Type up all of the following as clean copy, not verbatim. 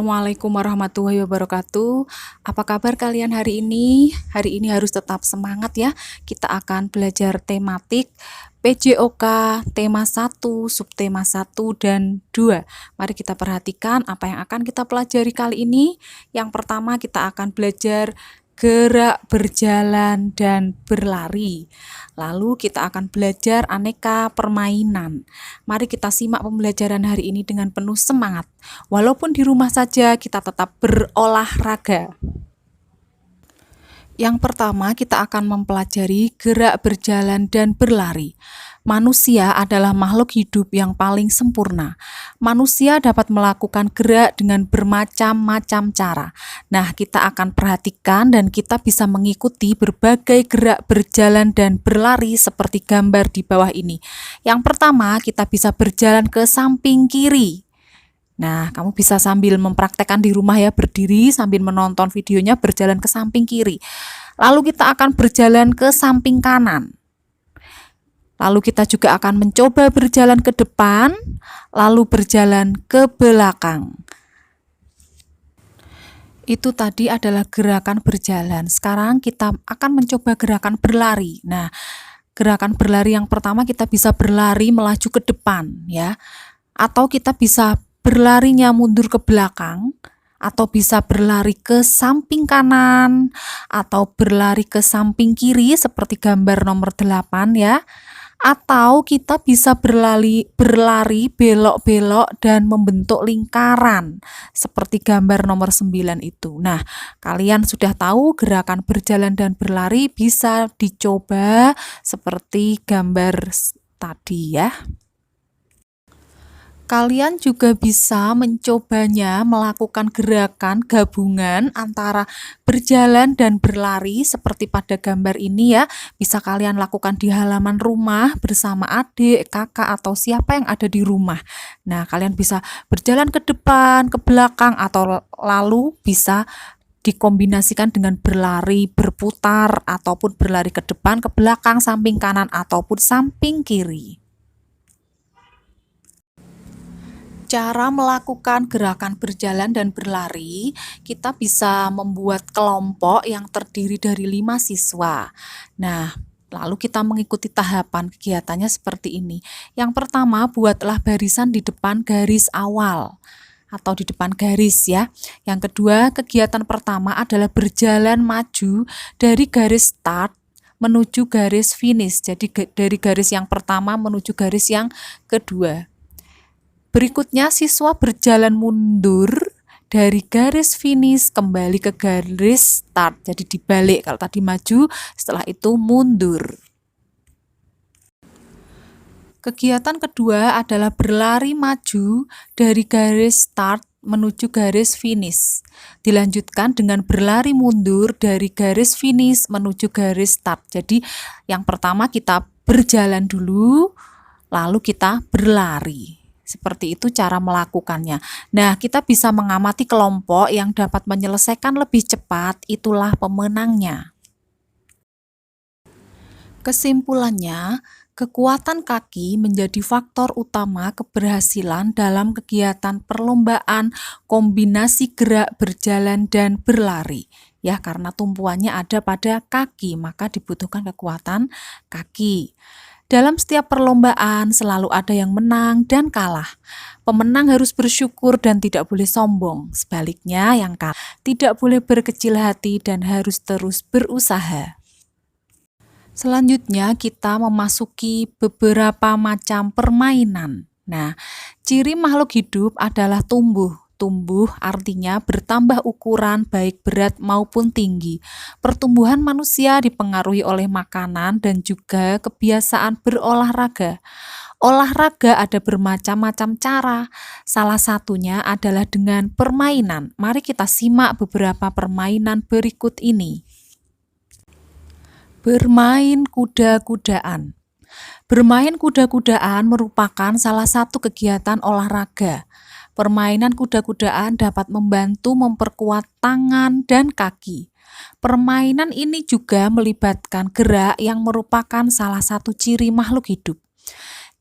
Assalamualaikum warahmatullahi wabarakatuh. Apa kabar kalian hari ini? Hari ini harus tetap semangat ya. Kita akan belajar tematik PJOK tema 1, subtema 1 dan 2. Mari kita perhatikan apa yang akan kita pelajari kali ini. Yang pertama kita akan belajar gerak, berjalan, dan berlari. Lalu kita akan belajar aneka permainan. Mari kita simak pembelajaran hari ini dengan penuh semangat. Walaupun di rumah saja kita tetap berolahraga. Yang pertama kita akan mempelajari gerak, berjalan, dan berlari. Manusia adalah makhluk hidup yang paling sempurna. Manusia dapat melakukan gerak dengan bermacam-macam cara. Nah, kita akan perhatikan dan kita bisa mengikuti berbagai gerak, berjalan, dan berlari seperti gambar di bawah ini. Yang pertama, kita bisa berjalan ke samping kiri. Nah, kamu bisa sambil mempraktekkan di rumah ya, berdiri sambil menonton videonya berjalan ke samping kiri. Lalu kita akan berjalan ke samping kanan. Lalu kita juga akan mencoba berjalan ke depan, lalu berjalan ke belakang. Itu tadi adalah gerakan berjalan. Sekarang kita akan mencoba gerakan berlari. Nah, gerakan berlari yang pertama kita bisa berlari melaju ke depan ya. Atau kita bisa berlarinya mundur ke belakang, atau bisa berlari ke samping kanan, atau berlari ke samping kiri seperti gambar nomor 8 ya. Atau kita bisa berlari belok-belok dan membentuk lingkaran seperti gambar nomor 9 itu. Nah, kalian sudah tahu gerakan berjalan dan berlari bisa dicoba seperti gambar tadi ya. Kalian juga bisa mencobanya melakukan gerakan gabungan antara berjalan dan berlari seperti pada gambar ini ya. Bisa kalian lakukan di halaman rumah bersama adik, kakak, atau siapa yang ada di rumah. Nah, kalian bisa berjalan ke depan, ke belakang, atau lalu bisa dikombinasikan dengan berlari, berputar, ataupun berlari ke depan, ke belakang, samping kanan, ataupun samping kiri. Cara melakukan gerakan berjalan dan berlari, kita bisa membuat kelompok yang terdiri dari 5 siswa. Nah, lalu kita mengikuti tahapan kegiatannya seperti ini. Yang pertama, buatlah barisan di depan garis awal atau di depan garis ya. Yang kedua, kegiatan pertama adalah berjalan maju dari garis start menuju garis finish. Jadi dari garis yang pertama menuju garis yang kedua. Berikutnya siswa berjalan mundur dari garis finish kembali ke garis start. Jadi dibalik, kalau tadi maju, setelah itu mundur. Kegiatan kedua adalah berlari maju dari garis start menuju garis finish. Dilanjutkan dengan berlari mundur dari garis finish menuju garis start. Jadi yang pertama kita berjalan dulu, lalu kita berlari. Seperti itu cara melakukannya. Nah, kita bisa mengamati kelompok yang dapat menyelesaikan lebih cepat, itulah pemenangnya. Kesimpulannya, kekuatan kaki menjadi faktor utama keberhasilan dalam kegiatan perlombaan kombinasi gerak, berjalan, dan berlari. Ya, karena tumpuannya ada pada kaki, maka dibutuhkan kekuatan kaki. Dalam setiap perlombaan selalu ada yang menang dan kalah. Pemenang harus bersyukur dan tidak boleh sombong. Sebaliknya, yang kalah tidak boleh berkecil hati dan harus terus berusaha. Selanjutnya, kita memasuki beberapa macam permainan. Nah, ciri makhluk hidup adalah tumbuh. Tumbuh artinya bertambah ukuran baik berat maupun tinggi. Pertumbuhan manusia dipengaruhi oleh makanan dan juga kebiasaan berolahraga. Olahraga ada bermacam-macam cara. Salah satunya adalah dengan permainan. Mari kita simak beberapa permainan berikut ini. Bermain kuda-kudaan. Bermain kuda-kudaan merupakan salah satu kegiatan olahraga. Permainan kuda-kudaan dapat membantu memperkuat tangan dan kaki. Permainan ini juga melibatkan gerak yang merupakan salah satu ciri makhluk hidup.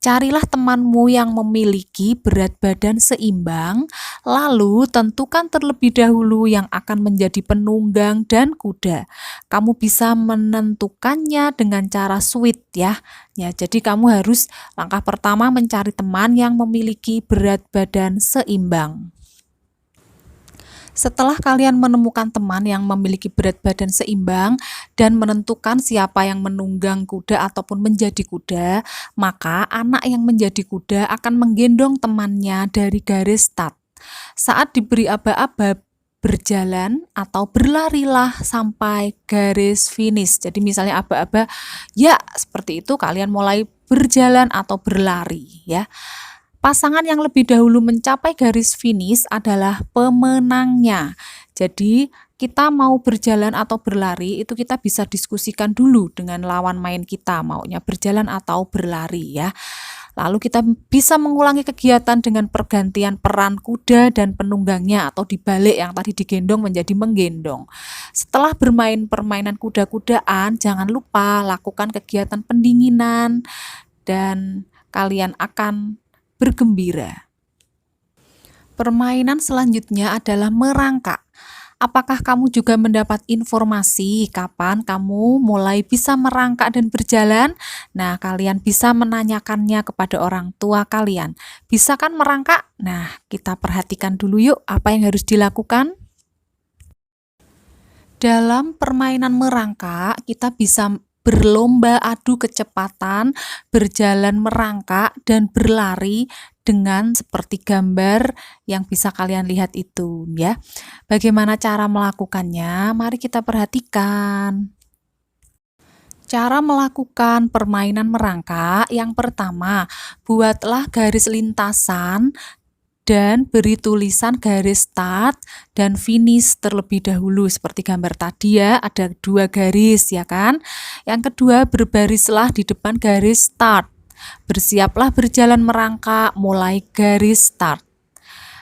Carilah temanmu yang memiliki berat badan seimbang, lalu tentukan terlebih dahulu yang akan menjadi penunggang dan kuda. Kamu bisa menentukannya dengan cara sweet ya. Ya, jadi kamu harus langkah pertama mencari teman yang memiliki berat badan seimbang. Setelah kalian menemukan teman yang memiliki berat badan seimbang dan menentukan siapa yang menunggang kuda ataupun menjadi kuda, maka anak yang menjadi kuda akan menggendong temannya dari garis start. Saat diberi aba-aba, berjalan atau berlarilah sampai garis finish. Jadi misalnya aba-aba, ya seperti itu kalian mulai berjalan atau berlari ya. Pasangan yang lebih dahulu mencapai garis finish adalah pemenangnya. Jadi, kita mau berjalan atau berlari, itu kita bisa diskusikan dulu dengan lawan main kita, maunya berjalan atau berlari ya. Lalu kita bisa mengulangi kegiatan dengan pergantian peran kuda dan penunggangnya atau dibalik yang tadi digendong menjadi menggendong. Setelah bermain permainan kuda-kudaan, jangan lupa lakukan kegiatan pendinginan dan kalian akan bergembira. Permainan selanjutnya adalah merangkak. Apakah kamu juga mendapat informasi kapan kamu mulai bisa merangkak dan berjalan? Nah, kalian bisa menanyakannya kepada orang tua kalian. Bisa kan merangkak? Nah, kita perhatikan dulu yuk apa yang harus dilakukan. Dalam permainan merangkak, kita bisa berlomba adu kecepatan, berjalan merangkak, dan berlari dengan seperti gambar yang bisa kalian lihat itu ya. Bagaimana cara melakukannya? Mari kita perhatikan. Cara melakukan permainan merangkak, yang pertama, buatlah garis lintasan dan beri tulisan garis start dan finish terlebih dahulu seperti gambar tadi ya, ada 2 garis ya kan. Yang kedua, berbarislah di depan garis start. Bersiaplah berjalan merangkak mulai garis start.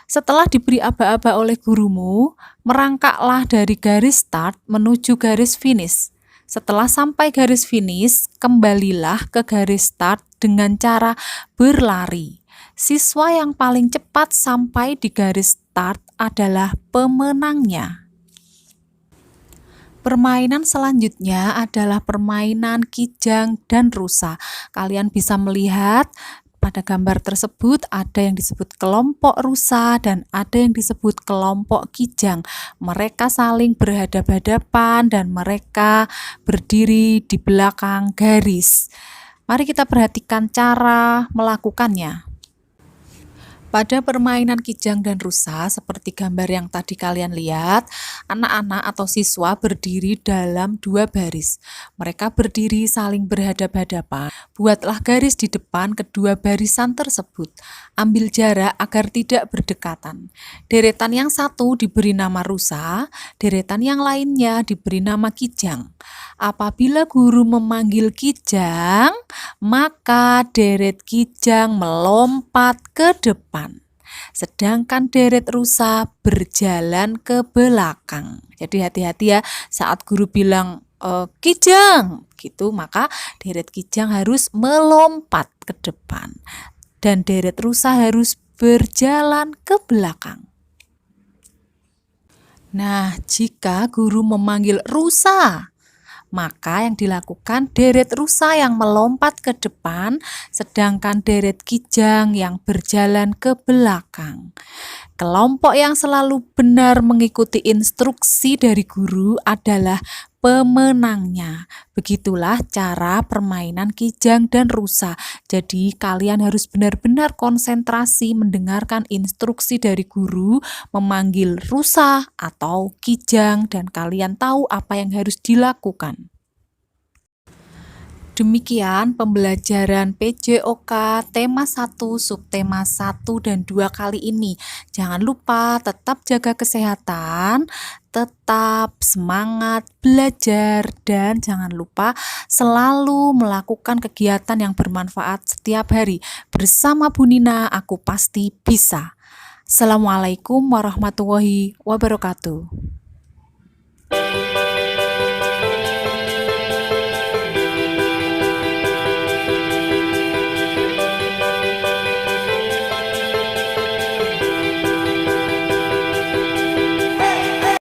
Setelah diberi aba-aba oleh gurumu, merangkaklah dari garis start menuju garis finish. Setelah sampai garis finish, kembalilah ke garis start dengan cara berlari. Siswa yang paling cepat sampai di garis start adalah pemenangnya. Permainan selanjutnya adalah permainan kijang dan rusa. Kalian bisa melihat pada gambar tersebut ada yang disebut kelompok rusa dan ada yang disebut kelompok kijang. Mereka saling berhadapan-hadapan dan mereka berdiri di belakang garis. Mari kita perhatikan cara melakukannya. Pada permainan kijang dan rusa, seperti gambar yang tadi kalian lihat, anak-anak atau siswa berdiri dalam 2 baris. Mereka berdiri saling berhadap-hadapan. Buatlah garis di depan kedua barisan tersebut. Ambil jarak agar tidak berdekatan. Deretan yang satu diberi nama rusa, deretan yang lainnya diberi nama kijang. Apabila guru memanggil kijang, maka deret kijang melompat ke depan, sedangkan deret rusa berjalan ke belakang. Jadi hati-hati ya saat guru bilang kijang gitu, maka deret kijang harus melompat ke depan dan deret rusa harus berjalan ke belakang. Nah, jika guru memanggil rusa, maka yang dilakukan deret rusa yang melompat ke depan, sedangkan deret kijang yang berjalan ke belakang. Kelompok yang selalu benar mengikuti instruksi dari guru adalah pemenangnya. Begitulah cara permainan kijang dan rusa. Jadi kalian harus benar-benar konsentrasi mendengarkan instruksi dari guru memanggil rusa atau kijang dan kalian tahu apa yang harus dilakukan. Demikian pembelajaran PJOK tema 1, subtema 1 dan 2 kali ini. Jangan lupa tetap jaga kesehatan, tetap semangat belajar, dan jangan lupa selalu melakukan kegiatan yang bermanfaat setiap hari. Bersama Bu Nina, aku pasti bisa. Assalamualaikum warahmatullahi wabarakatuh.